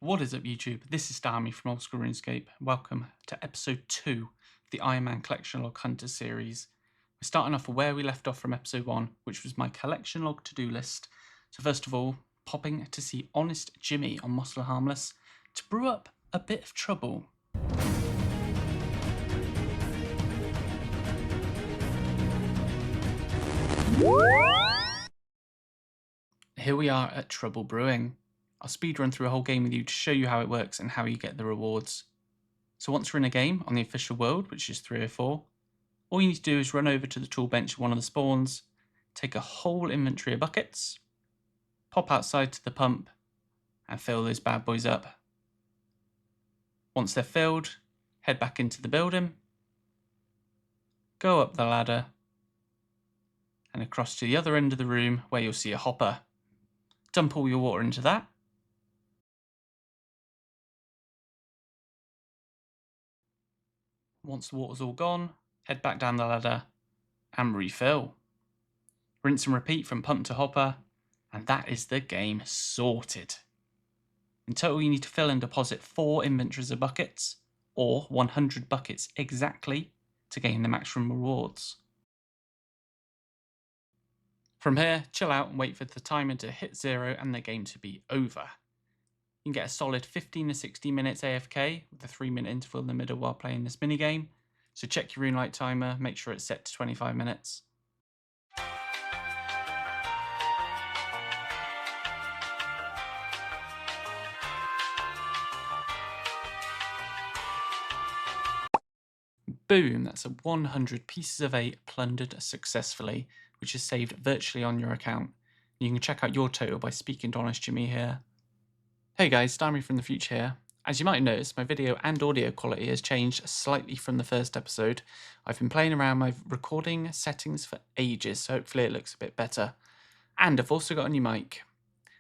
What is up, YouTube? This is Dami from Old School Runescape. Welcome to episode 2 of the Ironman Collection Log Hunter series. We're starting off where we left off from episode 1, which was my collection log to-do list. So first of all, popping to see Honest Jimmy on Muscle Harmless to brew up a bit of trouble. Here we are at Trouble Brewing. I'll speedrun through a whole game with you to show you how it works and how you get the rewards. So once we're in a game on the official world, which is 304, all you need to do is run over to the tool bench at one of the spawns, take a whole inventory of buckets, pop outside to the pump, and fill those bad boys up. Once they're filled, head back into the building, go up the ladder, and across to the other end of the room where you'll see a hopper. Dump all your water into that. Once the water's all gone, head back down the ladder and refill. Rinse and repeat from pump to hopper, and that is the game sorted. In total, you need to fill and deposit 4 inventories of buckets, or 100 buckets exactly, to gain the maximum rewards. From here, chill out and wait for the timer to hit 0 and the game to be over. You can get a solid 15 to 60 minutes AFK with a 3-minute interval in the middle while playing this minigame, so check your RuneLite timer, make sure it's set to 25 minutes. Boom, that's 100 pieces of 8 plundered successfully, which is saved virtually on your account. You can check out your total by speaking to Honest Jimmy here. Hey guys, Dami from the future here. As you might notice, my video and audio quality has changed slightly from the first episode. I've been playing around my recording settings for ages, so hopefully it looks a bit better. And I've also got a new mic.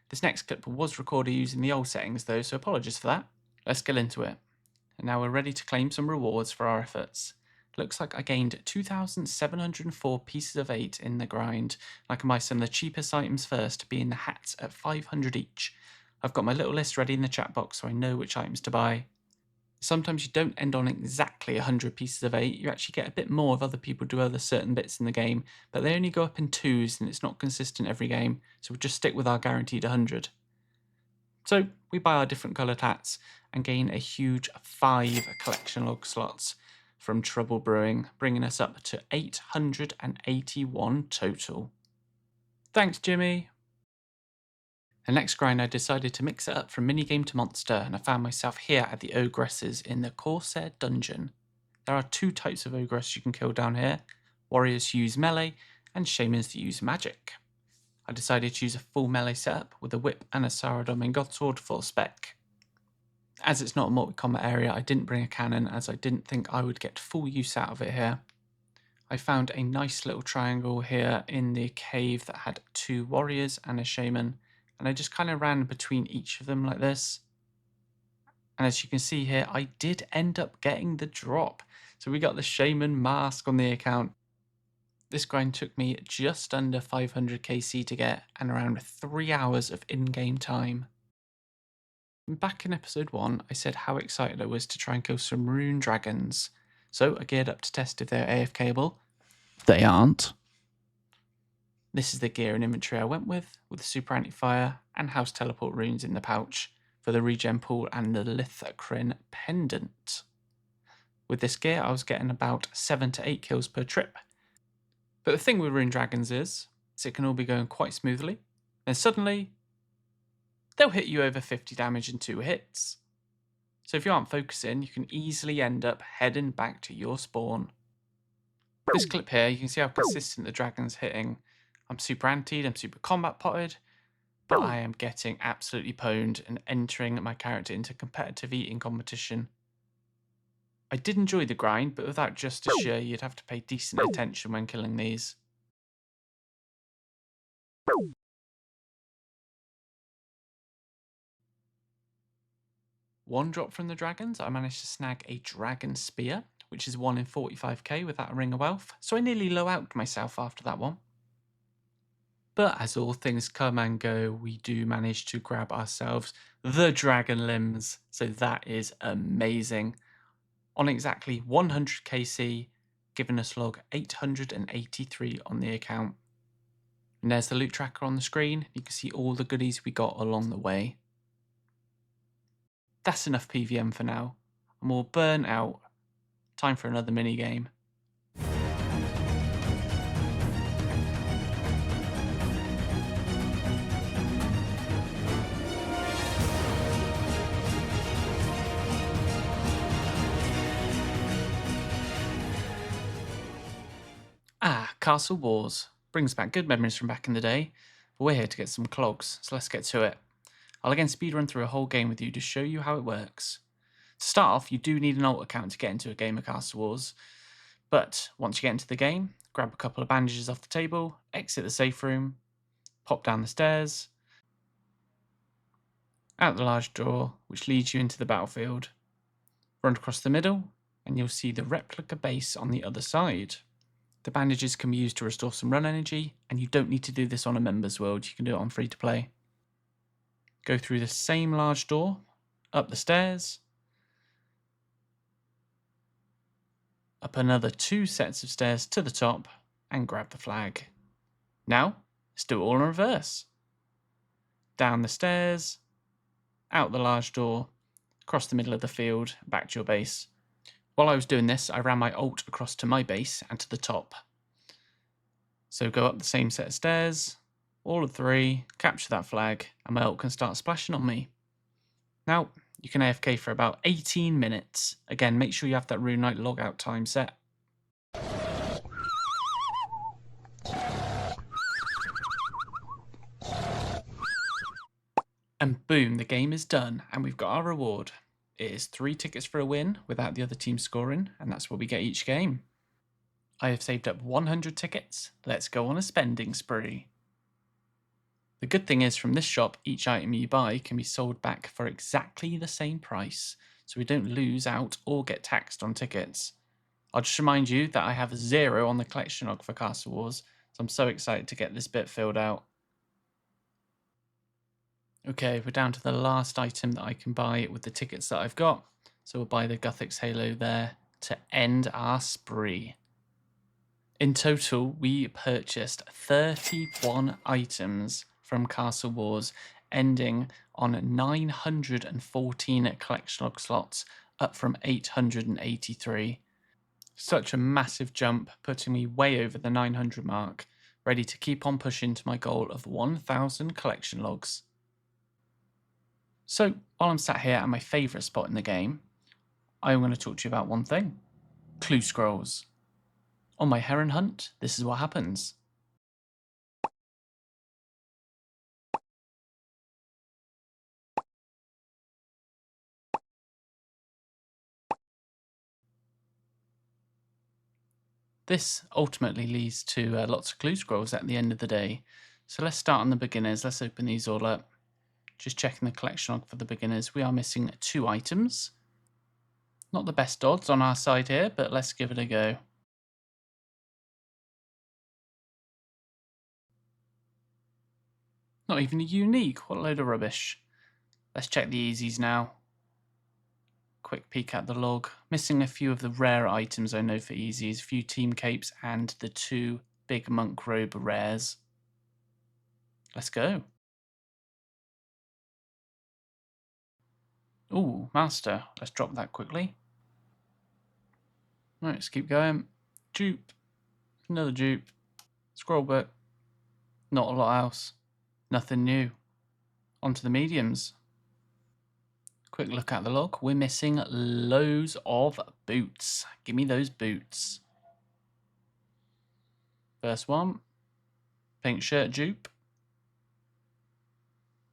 This next clip was recorded using the old settings though, so apologies for that. Let's get into it. And now we're ready to claim some rewards for our efforts. Looks like I gained 2,704 pieces of 8 in the grind. I can buy some of the cheapest items first, being the hats at 500 each. I've got my little list ready in the chat box so I know which items to buy. Sometimes you don't end on exactly 100 pieces of 8, you actually get a bit more if other people do other certain bits in the game, but they only go up in 2s and it's not consistent every game, so we'll just stick with our guaranteed 100. So we buy our different coloured hats and gain a huge 5 collection log slots from Trouble Brewing, bringing us up to 881 total. Thanks, Jimmy! The next grind I decided to mix it up from minigame to monster, and I found myself here at the Ogresses in the Corsair dungeon. There are 2 types of Ogress you can kill down here, warriors who use melee and shamans that use magic. I decided to use a full melee setup with a whip and a Saradom and Godsword full spec. As it's not a multi-combat area, I didn't bring a cannon as I didn't think I would get full use out of it here. I found a nice little triangle here in the cave that had 2 warriors and a shaman, and I just kind of ran between each of them like this. And as you can see here, I did end up getting the drop. So we got the shaman mask on the account. This grind took me just under 500 KC to get and around 3 hours of in-game time. Back in episode 1, I said how excited I was to try and kill some Rune Dragons, so I geared up to test if they're AFKable. They aren't. This is the gear and inventory I went with the super anti-fire and house teleport runes in the pouch for the regen pool and the Lithacrin pendant. With this gear I was getting about 7 to 8 kills per trip. But the thing with Rune Dragons is it can all be going quite smoothly, then suddenly they'll hit you over 50 damage in 2 hits. So if you aren't focusing, you can easily end up heading back to your spawn. This clip here, you can see how consistent the dragon's hitting. I'm super antied, I'm super combat potted, but I am getting absolutely pwned and entering my character into competitive eating competition. I did enjoy the grind, but without justice sure, you'd have to pay decent attention when killing these. One drop from the dragons, I managed to snag a dragon spear, which is 1 in 45k without a ring of wealth, so I nearly low out myself after that one. But as all things come and go, we do manage to grab ourselves the dragon limbs. So that is amazing. On exactly 100 KC, giving us log 883 on the account. And there's the loot tracker on the screen. You can see all the goodies we got along the way. That's enough PVM for now. I'm all burnt out. Time for another minigame. Castle Wars. Brings back good memories from back in the day, but we're here to get some clogs, so let's get to it. I'll again speedrun through a whole game with you to show you how it works. To start off, you do need an alt account to get into a game of Castle Wars, but once you get into the game, grab a couple of bandages off the table, exit the safe room, pop down the stairs, out the large door, which leads you into the battlefield. Run across the middle, and you'll see the replica base on the other side. The bandages can be used to restore some run energy, and you don't need to do this on a members world, you can do it on free to play. Go through the same large door, up the stairs, up another 2 sets of stairs to the top, and grab the flag. Now, let's do it all in reverse. Down the stairs, out the large door, across the middle of the field, back to your base. While I was doing this, I ran my alt across to my base and to the top. So go up the same set of stairs, all of 3, capture that flag, and my alt can start splashing on me. Now, you can AFK for about 18 minutes. Again, make sure you have that Rune Knight logout time set. And boom, the game is done, and we've got our reward. It is 3 tickets for a win without the other team scoring, and that's what we get each game. I have saved up 100 tickets. Let's go on a spending spree. The good thing is from this shop, each item you buy can be sold back for exactly the same price, so we don't lose out or get taxed on tickets. I'll just remind you that I have 0 on the collection log for Castle Wars, so I'm so excited to get this bit filled out. Okay, we're down to the last item that I can buy with the tickets that I've got. So we'll buy the Guthix Halo there to end our spree. In total, we purchased 31 items from Castle Wars, ending on 914 collection log slots, up from 883. Such a massive jump, putting me way over the 900 mark, ready to keep on pushing to my goal of 1,000 collection logs. So, while I'm sat here at my favourite spot in the game, I'm going to talk to you about one thing. Clue scrolls. On my heron hunt, this is what happens. This ultimately leads to lots of clue scrolls at the end of the day. So let's start on the beginners. Let's open these all up. Just checking the collection log for the beginners. We are missing 2 items. Not the best odds on our side here, but let's give it a go. Not even a unique. What a load of rubbish. Let's check the easies now. Quick peek at the log. Missing a few of the rare items I know for easies. A few team capes and the 2 big monk robe rares. Let's go. Ooh, master. Let's drop that quickly. Right, let's keep going. Dupe. Another dupe. Scroll book. Not a lot else. Nothing new. On to the mediums. Quick look at the log. We're missing loads of boots. Give me those boots. First one. Pink shirt dupe.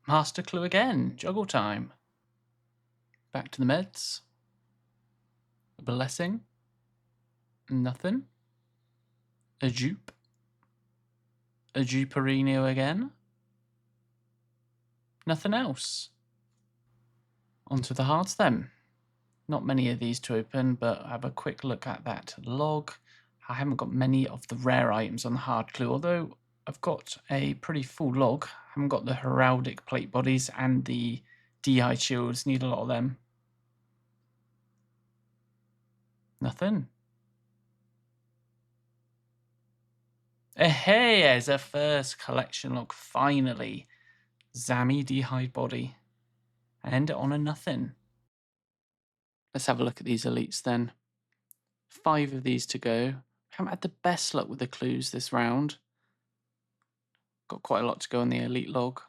Master clue again. Juggle time. Back to the meds. A blessing. Nothing. A dupe. A duperino again. Nothing else. Onto the hearts then. Not many of these to open, but have a quick look at that log. I haven't got many of the rare items on the hard clue, although I've got a pretty full log. I haven't got the heraldic plate bodies and the D-high shields. Need a lot of them. Nothing. Hey, there's a first collection log, finally. Zami D-hide body. And on a nothing. Let's have a look at these elites then. 5 of these to go. Haven't had the best luck with the clues this round. Got quite a lot to go on the elite log.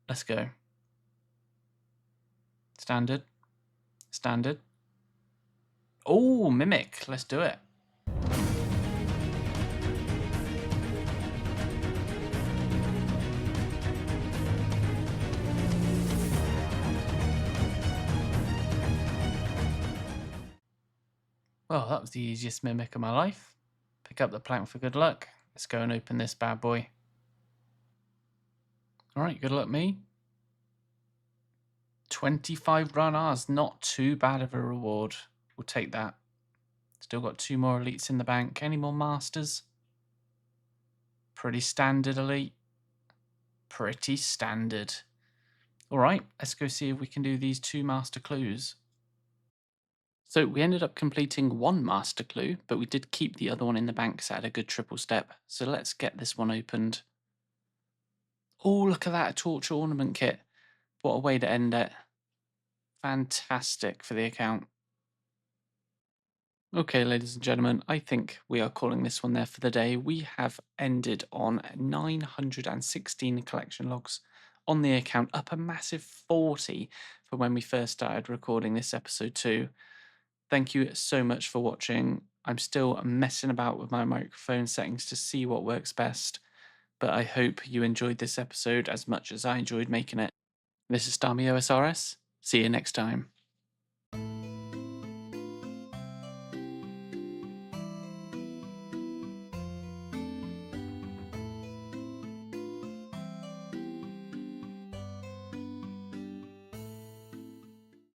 Let's go. Standard. Standard. Oh, Mimic. Let's do it. Well, that was the easiest Mimic of my life. Pick up the plank for good luck. Let's go and open this bad boy. Alright, good luck me. 25 run R's, not too bad of a reward. We'll take that. Still got 2 more elites in the bank. Any more masters? Pretty standard elite. Pretty standard. Alright, let's go see if we can do these 2 master clues. So we ended up completing 1 master clue, but we did keep the other one in the bank because it had a good triple step. So let's get this one opened. Oh, look at that, a torch ornament kit. What a way to end it. Fantastic for the account. Okay, ladies and gentlemen, I think we are calling this one there for the day. We have ended on 916 collection logs on the account, up a massive 40 from when we first started recording this episode 2. Thank you so much for watching. I'm still messing about with my microphone settings to see what works best, but I hope you enjoyed this episode as much as I enjoyed making it. This is Dami OSRS. See you next time.